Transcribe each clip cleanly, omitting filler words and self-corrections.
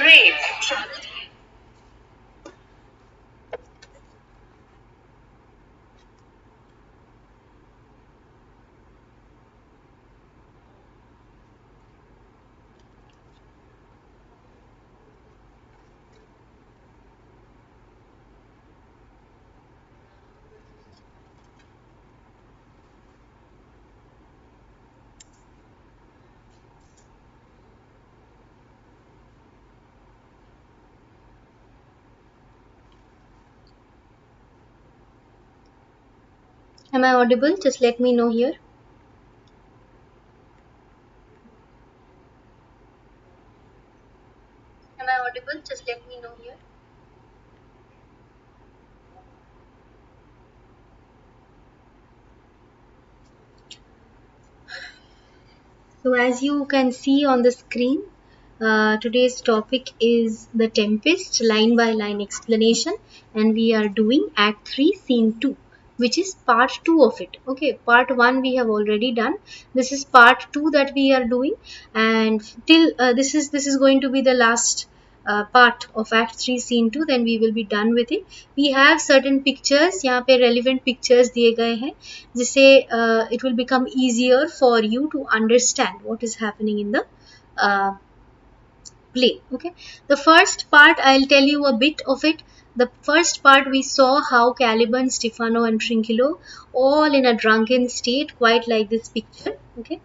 Great. Am I audible? Just let me know here. Am I audible? Just let me know here. So as you can see on the screen, today's topic is the Tempest line by line explanation, and we are doing Act 3 Scene 2, which is part 2 of it. Okay, part 1 we have already done. This is part 2 that we are doing, and till this is going to be the last part of Act 3 Scene 2, then we will be done with it. We have certain pictures, यहाँ पे relevant pictures दिए गए हैं, जिससे it will become easier for you to understand what is happening in the play. Okay, the first part I'll tell you a bit of it. The first part we saw how Caliban, Stefano and Trinculo all in a drunken state, quite like this picture. Okay,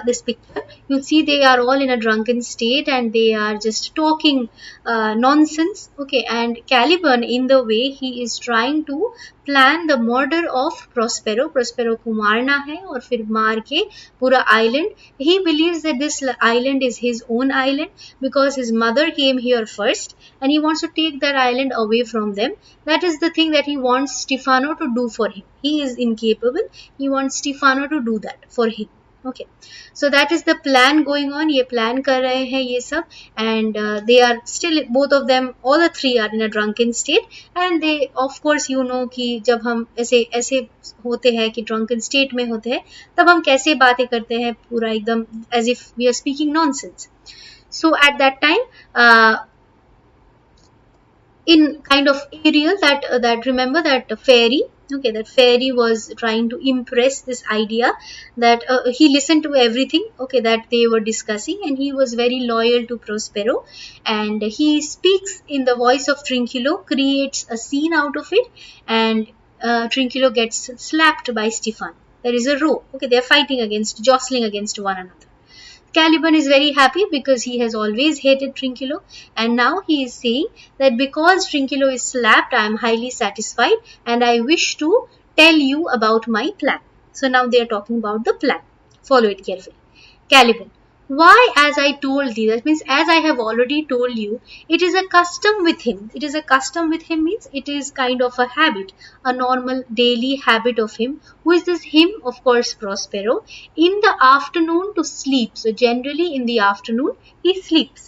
this picture, you see they are all in a drunken state and they are just talking nonsense. Okay, and Caliban, in the way he is trying to plan the murder of Prospero को मारना है और फिर मार के पूरा island. He believes that this island is his own island because his mother came here first and he wants to take that island away from them. That is the thing that he wants Stefano to do for him. He is incapable. He wants Stefano to do that for him. Okay, so that is the plan going on. ये plan कर रहे हैं ये सब, and they are still, both of them, all the three are in a drunken state, and they, of course, you know कि जब हम ऐसे ऐसे होते हैं कि drunken state में होते हैं, तब हम कैसे बातें करते हैं पूरा एकदम as if we are speaking nonsense. So at that time, in kind of Ariel, that remember that fairy. Okay, that fairy was trying to impress this idea that he listened to everything, okay, that they were discussing, and he was very loyal to Prospero, and he speaks in the voice of Trinculo, creates a scene out of it, and Trinculo gets slapped by Stefan. There is a row. Okay, they are fighting against, jostling against one another. Caliban is very happy because he has always hated Trinculo, and now he is saying that because Trinculo is slapped, I am highly satisfied and I wish to tell you about my plan. So now they are talking about the plan. Follow it carefully. Caliban: why, as I told thee, that means as I have already told you, it is a custom with him. It is a custom with him means it is kind of a habit, a normal daily habit of him. Who is this him? Of course, Prospero. In the afternoon to sleep. So generally in the afternoon he sleeps.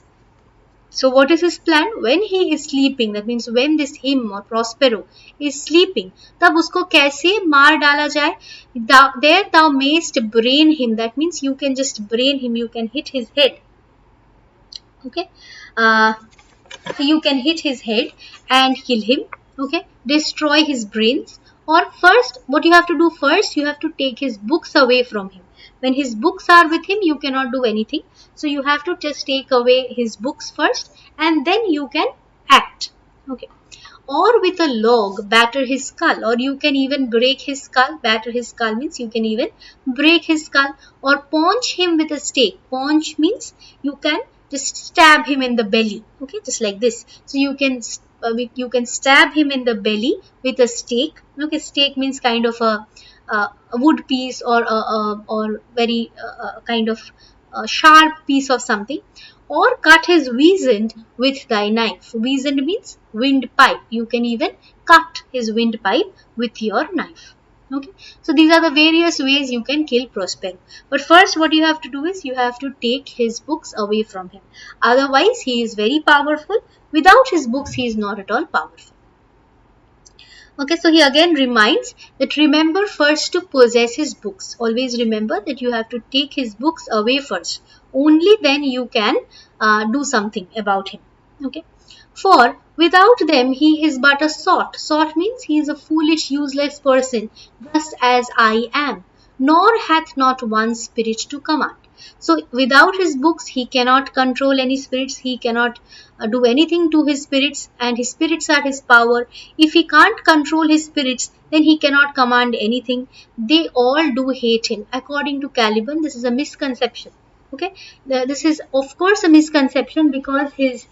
So what is his plan? When he is sleeping, that means when this him or Prospero is sleeping, तब उसको कैसे मार डाला जाए? There thou mayst brain him. That means you can just brain him. You can hit his head. Okay, you can hit his head and kill him. Okay, destroy his brains. Or first, what you have to do first, you have to take his books away from him. When his books are with him, you cannot do anything. So you have to just take away his books first, and then you can act. Okay. Or with a log, batter his skull, or you can even break his skull. Batter his skull means you can even break his skull, or paunch him with a stake. Paunch means you can just stab him in the belly. Okay, just like this. So you can stab him in the belly with a stake. Okay, stake means kind of a wood piece or very kind of sharp piece of something, or cut his weasand with thy knife. Weasand means windpipe. You can even cut his windpipe with your knife. Okay, so these are the various ways you can kill Prospero. But first, what you have to do is you have to take his books away from him. Otherwise, he is very powerful. Without his books, he is not at all powerful. Okay, so he again reminds that remember first to possess his books. Always remember that you have to take his books away first. Only then you can do something about him. Okay. For without them he is but a sot. Sot means he is a foolish, useless person, just as I am. Nor hath not one spirit to command. So without his books, he cannot control any spirits. He cannot do anything to his spirits, and his spirits are his power. If he can't control his spirits, then he cannot command anything. They all do hate him. According to Caliban, this is a misconception. Okay, this is of course a misconception because his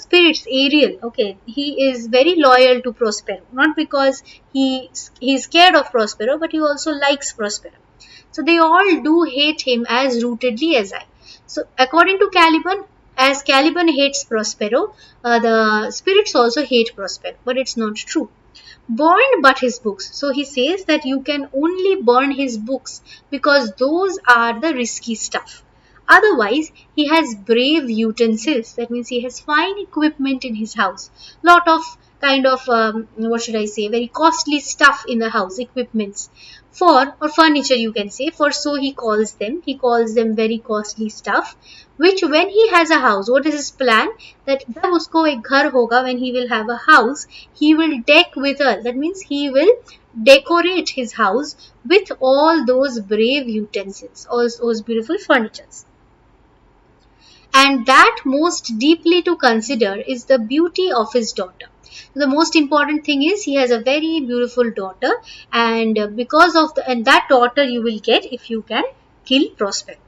spirits Ariel, okay, he is very loyal to Prospero, not because he's scared of Prospero, but he also likes Prospero. So they all do hate him as rootedly as I. So according to Caliban, as Caliban hates Prospero, the spirits also hate Prospero, but it's not true. Burn but his books. So he says that you can only burn his books because those are the risky stuff. Otherwise, he has brave utensils. That means he has fine equipment in his house. Lot of kind of, what should I say, very costly stuff in the house, equipments. For, or furniture you can say, for so he calls them. He calls them very costly stuff. Which when he has a house, what is his plan? That जब उसको एक घर होगा, when he will have a house, he will deck with her. That means he will decorate his house with all those brave utensils, all those beautiful furnitures. And that most deeply to consider is the beauty of his daughter. The most important thing is he has a very beautiful daughter, and because of and that daughter you will get if you can kill Prospero.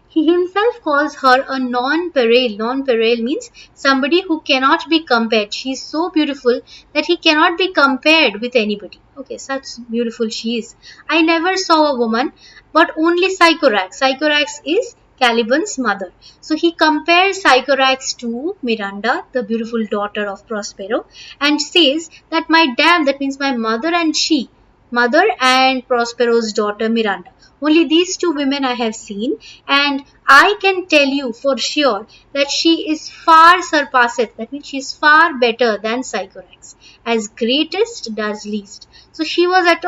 He himself calls her a non-pareil. Non-pareil means somebody who cannot be compared. She is so beautiful that he cannot be compared with anybody. Okay, such beautiful she is. I never saw a woman, but only Sycorax. Sycorax is Caliban's mother. So he compares Sycorax to Miranda, the beautiful daughter of Prospero, and says that my dam, that means my mother and she, mother and Prospero's daughter Miranda. Only these two women I have seen, and I can tell you for sure that she is far surpasseth. That means she is far better than Sycorax. As greatest does least. So she was at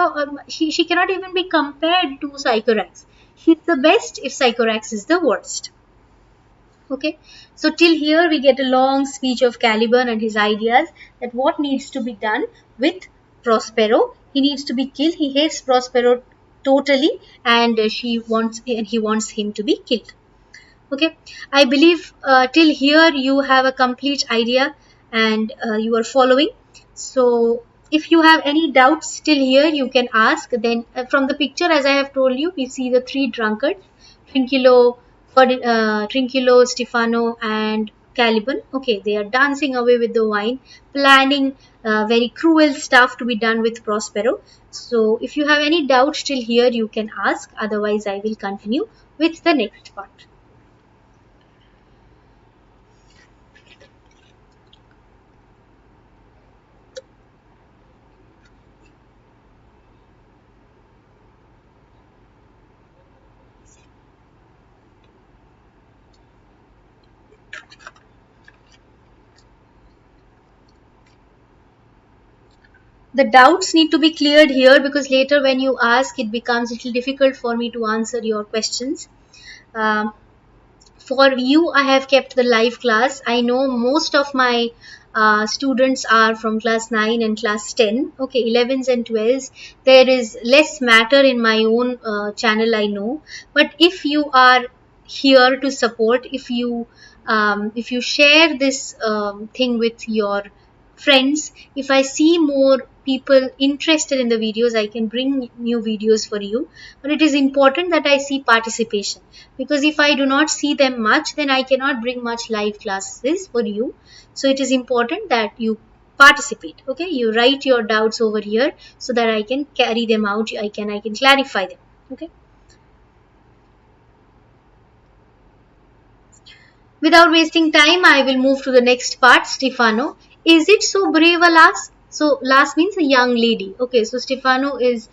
she cannot even be compared to Sycorax. She's the best if Sycorax is the worst. Okay, so till here we get a long speech of Caliban and his ideas that what needs to be done with Prospero. He needs to be killed. He hates Prospero totally, and he wants him to be killed. Okay, I believe till here you have a complete idea and you are following. So if you have any doubts till here, you can ask. Then from the picture, as I have told you, we see the three drunkards, Trinculo, Trinculo, Stefano and Caliban. Okay, they are dancing away with the wine, planning very cruel stuff to be done with Prospero. So if you have any doubts till here, you can ask. Otherwise, I will continue with the next part. The doubts need to be cleared here because later when you ask, it becomes a little difficult for me to answer your questions. For you, I have kept the live class. I know most of my students are from class 9 and class 10. Okay, 11s and 12s. There is less matter in my own channel, I know. But if you are here to support, if you share this thing with your friends, if I see more people interested in the videos, I can bring new videos for you. But it is important that I see participation, because if I do not see them much, then I cannot bring much live classes for you. So it is important that you participate. Okay, you write your doubts over here so that I can carry them out. I can clarify them. Okay. Without wasting time, I will move to the next part. Stefano, is it so brave, alas? So lass means a young lady. Okay, so Stefano is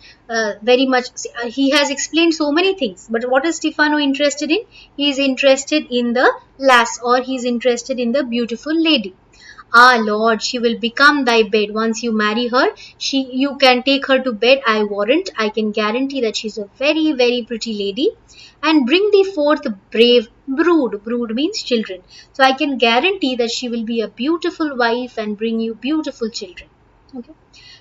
very much, he has explained so many things, but what is Stefano interested in? He is interested in the lass, or he is interested in the beautiful lady. Ah Lord, she will become thy bed. Once you marry her, you can take her to bed, I warrant. I can guarantee that she's a very, very pretty lady. And bring thee forth brave brood. Brood means children. So I can guarantee that she will be a beautiful wife and bring you beautiful children. Okay.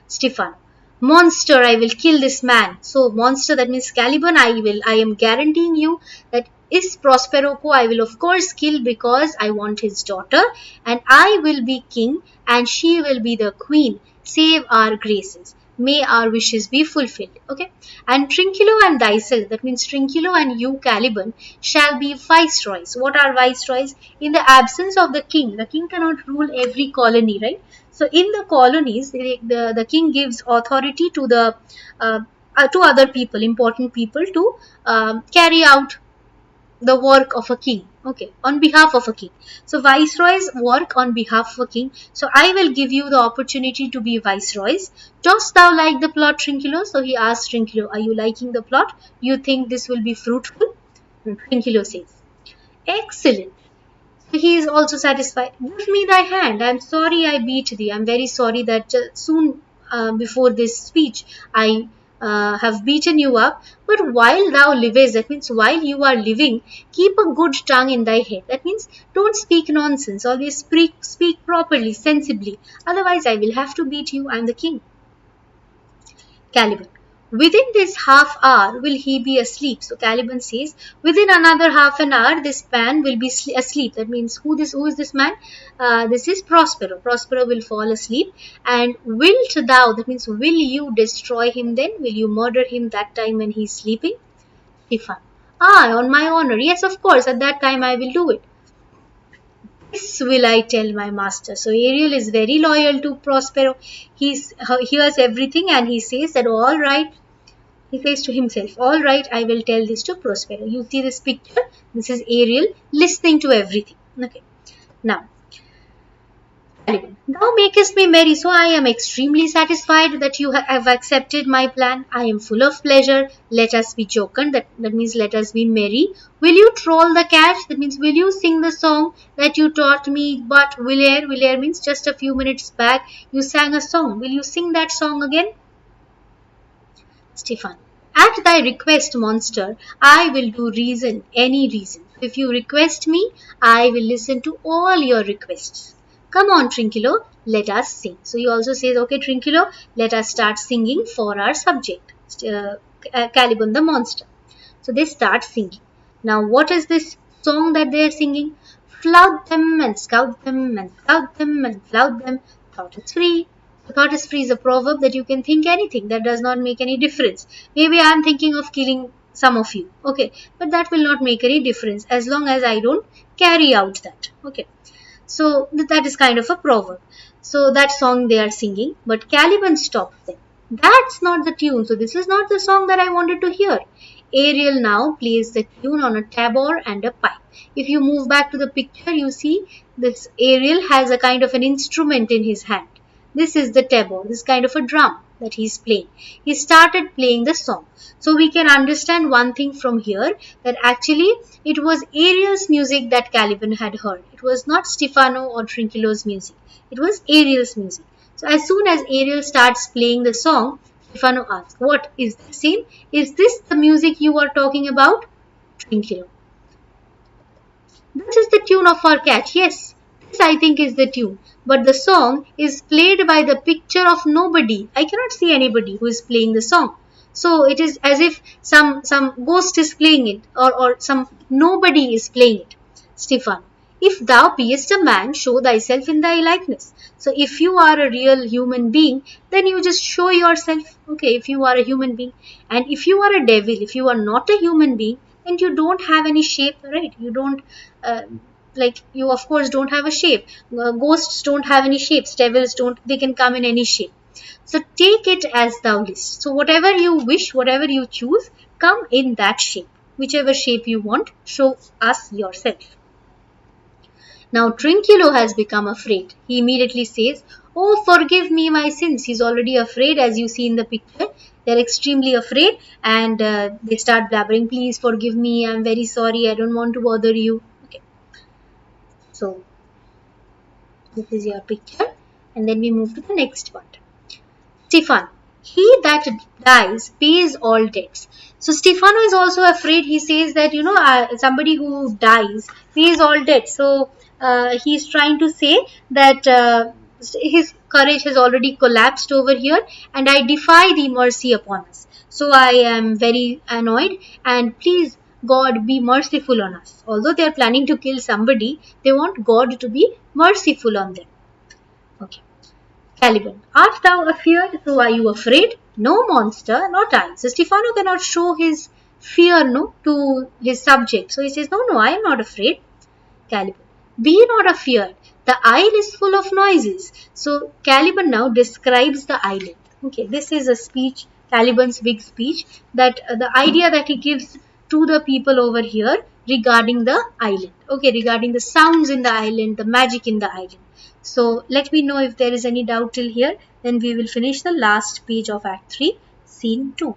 Stefan. Monster, I will kill this man. So monster, that means Caliban, I am guaranteeing you that is Prospero I will of course kill because I want his daughter and I will be king and she will be the queen. Save our graces. May our wishes be fulfilled. Okay. And Trinculo and thyself, that means Trinculo and you, Caliban, shall be viceroys. What are viceroys? In the absence of the king cannot rule every colony, right? So in the colonies, the king gives authority to the to other people, important people, to carry out the work of a king. Okay, on behalf of a king. So viceroys work on behalf of a king. So I will give you the opportunity to be viceroys. Dost thou like the plot, Trinculo? So he asked Trinculo, are you liking the plot? You think this will be fruitful? And Trinculo says, excellent. He is also satisfied. Give me thy hand. I am sorry I beat thee. I am very sorry that soon before this speech I have beaten you up. But while thou livest, that means while you are living, keep a good tongue in thy head. That means don't speak nonsense. Always speak properly, sensibly. Otherwise, I will have to beat you. I am the king. Caliban. Within this half hour will he be asleep. So Caliban says, within another half an hour, this man will be asleep. That means who is this man? This is Prospero. Prospero will fall asleep. And wilt thou, that means will you destroy him then? Will you murder him that time when he is sleeping? Stefan. Ah, on my honor. Yes, of course. At that time I will do it. This will I tell my master. So Ariel is very loyal to Prospero. He hears everything and he says that all right. He says to himself, all right, I will tell this to Prospero. You see this picture? This is Ariel listening to everything. Okay. Now, thou makest me merry, so I am extremely satisfied that you have accepted my plan. I am full of pleasure. Let us be jocund. That means let us be merry. Will you troll the cat? That means will you sing the song that you taught me? But Villiers means just a few minutes back you sang a song. Will you sing that song again? Stefan. At thy request, monster, I will do reason, any reason. If you request me, I will listen to all your requests. Come on, Trinculo, let us sing. So he also says, okay, Trinculo, let us start singing for our subject, Caliban the monster. So they start singing. Now, what is this song that they are singing? Flout them and scout them and flout them and flout them. Thought is free. The thought is free is a proverb that you can think anything. That does not make any difference. Maybe I am thinking of killing some of you. Okay. But that will not make any difference as long as I don't carry out that. Okay. So that is kind of a proverb. So that song they are singing. But Caliban stops them. That's not the tune. So this is not the song that I wanted to hear. Ariel now plays the tune on a tabor and a pipe. If you move back to the picture, you see this Ariel has a kind of an instrument in his hand. This is the tabor, this kind of a drum that he's playing. He started playing the song. So we can understand one thing from here, that actually it was Ariel's music that Caliban had heard. It was not Stefano or Trinculo's music. It was Ariel's music. So as soon as Ariel starts playing the song, Stefano asks, what is the same? Is this the music you are talking about? Trinculo. This is the tune of our catch. Yes, this I think is the tune. But the song is played by the picture of nobody. I cannot see anybody who is playing the song. So it is as if some ghost is playing it, or some nobody is playing it. Stefan. If thou beest a man, show thyself in thy likeness. So if you are a real human being, then you just show yourself. Okay, if you are a human being. And if you are a devil, if you are not a human being, then you don't have any shape, right? You don't, you of course don't have a shape. Ghosts don't have any shapes. Devils don't, they can come in any shape. So take it as thou list. So whatever you wish, whatever you choose, come in that shape. Whichever shape you want, show us yourself. Now Trinculo has become afraid. He immediately says, oh, forgive me my sins. He's already afraid, as you see in the picture. They're extremely afraid and they start blabbering, please forgive me. I'm very sorry. I don't want to bother you. Okay. So This is your picture. And then we move to the next part. Stefano. He that dies pays all debts. So Stefano is also afraid. He says that, somebody who dies pays all debts. So he's trying to say that his courage has already collapsed over here, and I defy the mercy upon us. So I am very annoyed, and please, God, be merciful on us. Although they are planning to kill somebody, they want God to be merciful on them. Okay. Caliban. Art thou afeard? So are you afraid? No, monster, not I. So Stefano cannot show his fear, no, to his subject. So he says, no, I am not afraid. Caliban. Be not afeard. The isle is full of noises. So Caliban now describes the island. Okay, this is a speech, Caliban's big speech, that the idea that he gives to the people over here regarding the island. Okay, regarding the sounds in the island, the magic in the island. So let me know if there is any doubt till here. Then we will finish the last page of Act 3, Scene 2.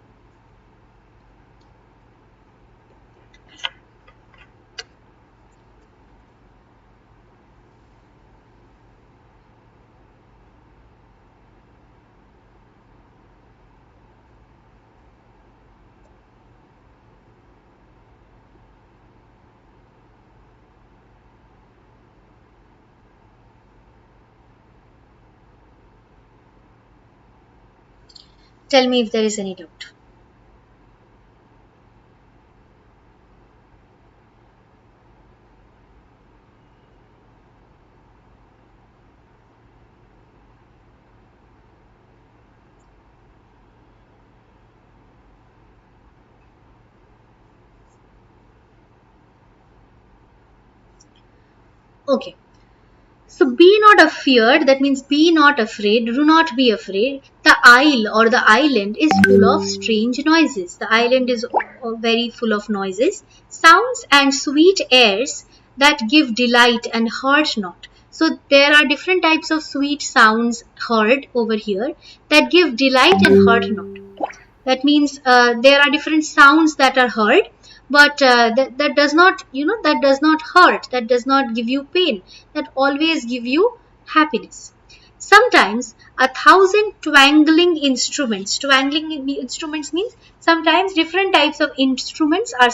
Tell me if there is any doubt. Okay. So be not afeard, that means be not afraid, do not be afraid. The isle or the island is full of strange noises. The island is very full of noises, sounds and sweet airs that give delight and hurt not. So there are different types of sweet sounds heard over here that give delight and hurt not. That means there are different sounds that are heard, but that does not, that does not hurt, that does not give you pain, that always give you happiness. Sometimes a thousand twangling instruments means sometimes different types of instruments are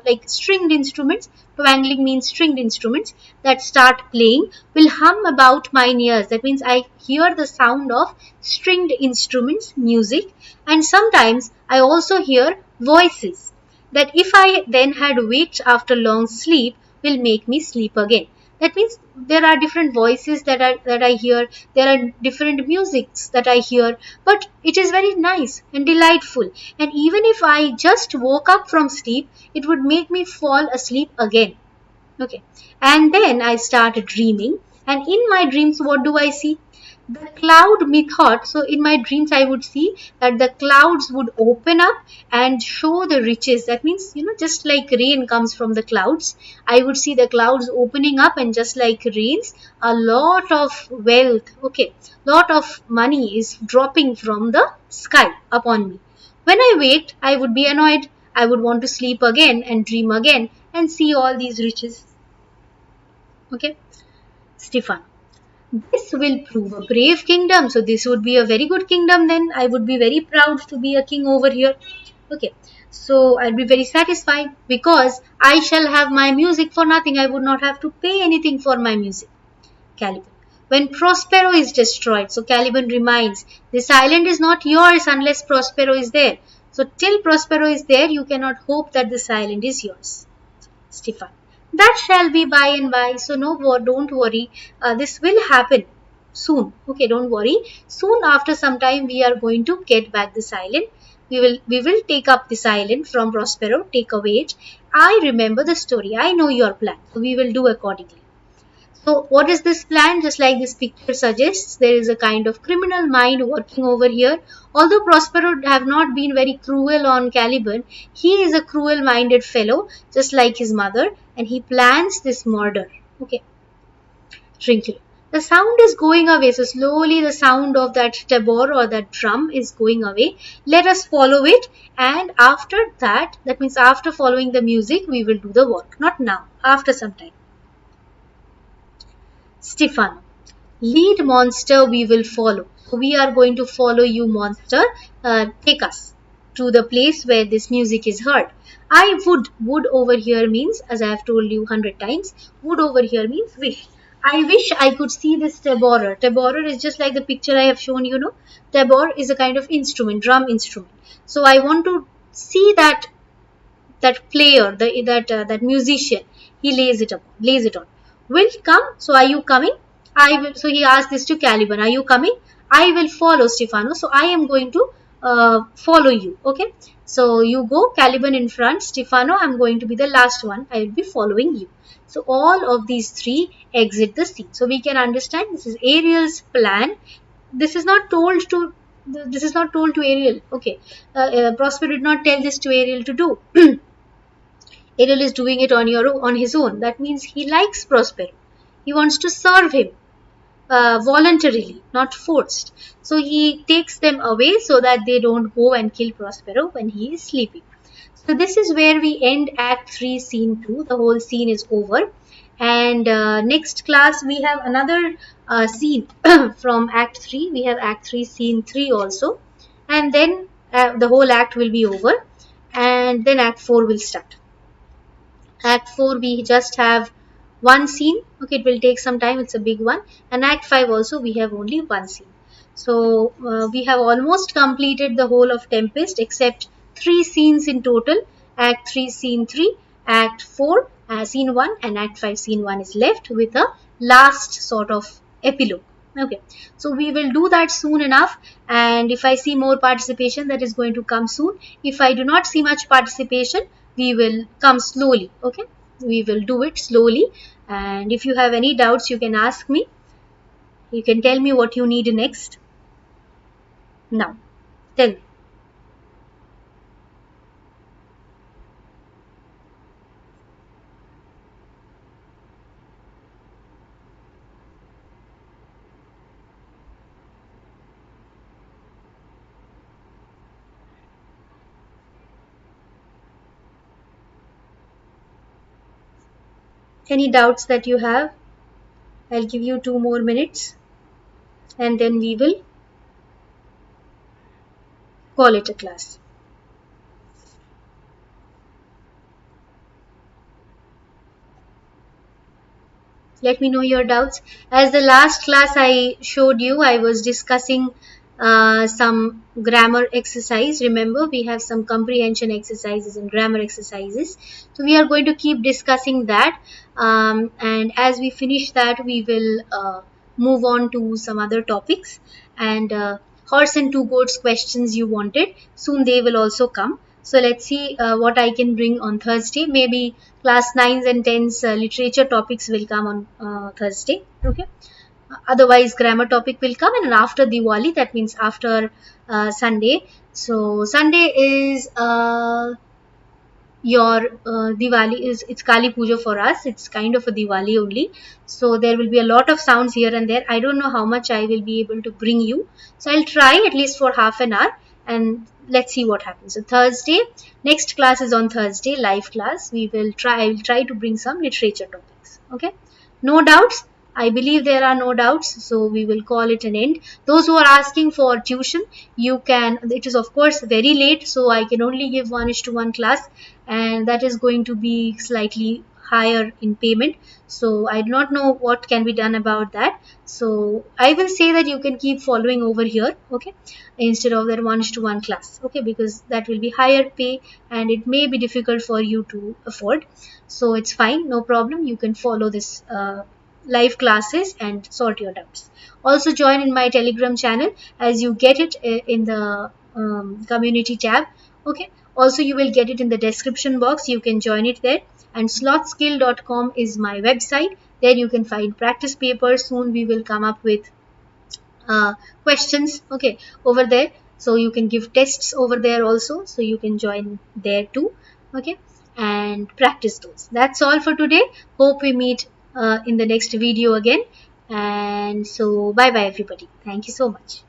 like stringed instruments. Twangling means stringed instruments that start playing will hum about mine ears. That means I hear the sound of stringed instruments music. And sometimes I also hear voices that if I then had waked after long sleep will make me sleep again. That means there are different voices that I hear, there are different musics that I hear, but it is very nice and delightful. And even if I just woke up from sleep, it would make me fall asleep again. Okay. And then I started dreaming, and in my dreams, what do I see? The cloud methought. So in my dreams, I would see that the clouds would open up and show the riches. That means, just like rain comes from the clouds, I would see the clouds opening up, and just like rains, a lot of wealth, okay, lot of money is dropping from the sky upon me. When I waked, I would be annoyed. I would want to sleep again and dream again and see all these riches. Okay, Stefan. This will prove a brave kingdom. So this would be a very good kingdom then. I would be very proud to be a king over here. Okay. So I'll be very satisfied because I shall have my music for nothing. I would not have to pay anything for my music. Caliban. When Prospero is destroyed, so Caliban reminds, this island is not yours unless Prospero is there. So till Prospero is there, you cannot hope that this island is yours. Stefan. That shall be by and by. So don't worry. This will happen soon. Okay, don't worry. Soon after some time we are going to get back this island. We will take up this island from Prospero, take away it. I remember the story. I know your plan. So we will do accordingly. So what is this plan? Just like this picture suggests, there is a kind of criminal mind working over here. Although Prospero have not been very cruel on Caliban, he is a cruel-minded fellow, just like his mother, and he plans this murder. Okay. Trinkel. The sound is going away. So slowly the sound of that tabor or that drum is going away. Let us follow it, and after that means after following the music, we will do the work. Not now, after some time. Stefano. Lead monster we will follow. So we are going to follow you, monster. Take us to the place where this music is heard. I would. Would over here means, as I have told you 100 times, would over here means wish. I wish I could see this tabor. Tabor is just like the picture I have shown you know. Tabor is a kind of instrument, drum instrument. So I want to see that player, that musician, he lays it on. Will come. So are you coming? I will. So he asked this to Caliban. Are you coming? I will follow Stefano. So I am going to follow you. Okay. So you go, Caliban in front, Stefano. I'm going to be the last one. I will be following you. So all of these three exit the scene. So we can understand this is Ariel's plan. This is not told to. This is not told to Ariel. Okay. Prosper did not tell this to Ariel to do. Ariel is doing it on his own. That means he likes Prospero. He wants to serve him voluntarily, not forced. So he takes them away so that they don't go and kill Prospero when he is sleeping. So this is where we end Act 3, Scene 2. The whole scene is over. And next class we have another scene from Act 3. We have Act 3, Scene 3 also. And then the whole act will be over. And then Act 4 will start. Act 4 we just have one scene. Okay, it will take some time, it's a big one. And Act 5 also we have only one scene. So we have almost completed the whole of Tempest except 3 scenes in total. Act 3 scene 3, Act 4 scene 1, and Act 5 scene 1 is left with a last sort of epilogue. Okay, so we will do that soon enough, and if I see more participation, that is going to come soon. If I do not see much participation, we will come slowly. Okay, we will do it slowly, and if you have any doubts, you can ask me. You can tell me what you need next. Now, tell me. Any doubts that you have? I'll give you 2 more minutes and then we will call it a class. Let me know your doubts. As the last class I showed you, I was discussing some grammar exercise. Remember, we have some comprehension exercises and grammar exercises. So we are going to keep discussing that. And as we finish that, we will move on to some other topics. And horse and two goats questions you wanted, soon they will also come. So let's see what I can bring on Thursday. Maybe class 9s and 10s literature topics will come on Thursday. Okay. Otherwise, grammar topic will come, and after Diwali, that means after Sunday. So Sunday is your Diwali is, it's Kali Puja for us. It's kind of a Diwali only. So there will be a lot of sounds here and there. I don't know how much I will be able to bring you. So I'll try at least for half an hour and let's see what happens. So Thursday, next class is on Thursday, live class. I will try to bring some literature topics. Okay. No doubts. I believe there are no doubts, so we will call it an end. Those who are asking for tuition, you can, it is of course very late, so I can only give 1:1 class, and that is going to be slightly higher in payment. So I do not know what can be done about that. So I will say that you can keep following over here, okay, instead of that 1:1 class, okay, because that will be higher pay and it may be difficult for you to afford. So it's fine, no problem. You can follow this live classes and sort your doubts. Also join in my Telegram channel as you get it in the community tab. Okay. Also you will get it in the description box. You can join it there. And slothskill.com is my website. There you can find practice papers. Soon we will come up with questions, okay, over there. So you can give tests over there also. So you can join there too. Okay. And practice those. That's all for today. Hope we meet in the next video again. And so bye bye everybody. Thank you so much.